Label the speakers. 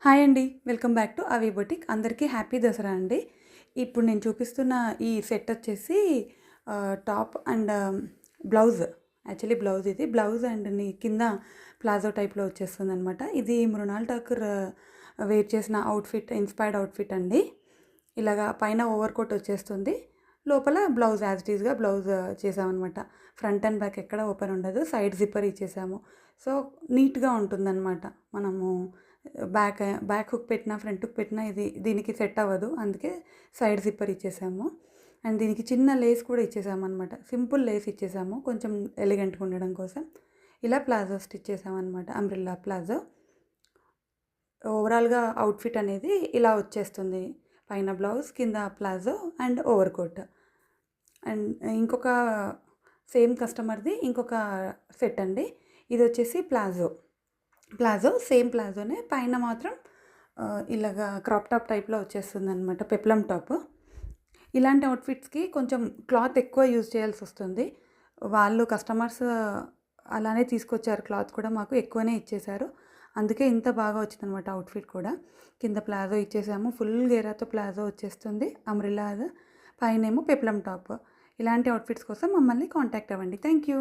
Speaker 1: Hi అండి. Welcome back to Avi boutique. అందరికీ happy Dasara అండి. ఇప్పుడు నేను చూపిస్తున్న ఈ సెట్ వచ్చేసి top and blouse. Actually blouse ఇది. బ్లౌజ్ అండ్ కింద ప్లాజో టైప్‌లో వచ్చేస్తుందనమాట. ఇది మృణాల్ ఠాకూర్ వేర్ చేసిన ఇన్‌స్పైర్డ్ అవుట్‌ఫిట్ అండి. ఇలాగా పైన ఓవర్ కోట్ వచ్చేస్తుంది. లోపల బ్లౌజ్ యాజ్ ఇట్ ఈస్‌గా బ్లౌజ్ చేసామనమాట. ఫ్రంట్ అండ్ బ్యాక్ ఎక్కడ ఓపెన్ ఉండదు. సైడ్ జిప్పర్ ఇచ్చేసాము. సో, నీట్‌గా ఉంటుందనమాట. మనము బ్యాక్ బ్యాక్ హుక్ పెట్టినా, ఫ్రంట్ హుక్ పెట్టినా దీనికి సెట్ అవ్వదు. అందుకే సైడ్ జిప్పర్ ఇచ్చేసాము. అండ్ దీనికి చిన్న లేస్ కూడా ఇచ్చేసామనమాట. సింపుల్ లేస్ ఇచ్చేసాము కొంచెం ఎలిగెంట్‌గా ఉండడం కోసం. ఇలా ప్లాజో స్టిచ్ చేసామనమాట. Umbrella palazzo. ఓవరాల్‌గా అవుట్‌ఫిట్ అనేది ఇలా వచ్చేస్తుంది. పైన బ్లౌజ్, కింద palazzo and over coat. And ఇంకొక సేమ్ కస్టమర్‌ది ఇంకొక సెట్ అండి. ఇదొచ్చేసి ప్లాజో సేమ్ ప్లాజోనే పైన మాత్రం ఇలాగా క్రాప్ టాప్ టైప్‌లో వచ్చేస్తుందనమాట. Peplum top. ఇలాంటి అవుట్‌ఫిట్స్‌కి కొంచెం క్లాత్ ఎక్కువ యూజ్ చేయాల్సొస్తుంది. వాళ్ళు కస్టమర్స్ అలానే తీసుకొచ్చారు. క్లాత్ కూడా మాకు ఎక్కువనే ఇచ్చేశారు. అందుకే ఇంత బాగా వచ్చిందనమాట అవుట్‌ఫిట్ కూడా. కింద ప్లాజో ఇచ్చేసాము. ఫుల్ గేరాతో ప్లాజో వచ్చేస్తుంది. అంబ్రెల్లా పైనేమో పెప్లమ్ టాప్. ఇలాంటి అవుట్‌ఫిట్స్ కోసం మమ్మల్ని కాంటాక్ట్ అవ్వండి. Thank you.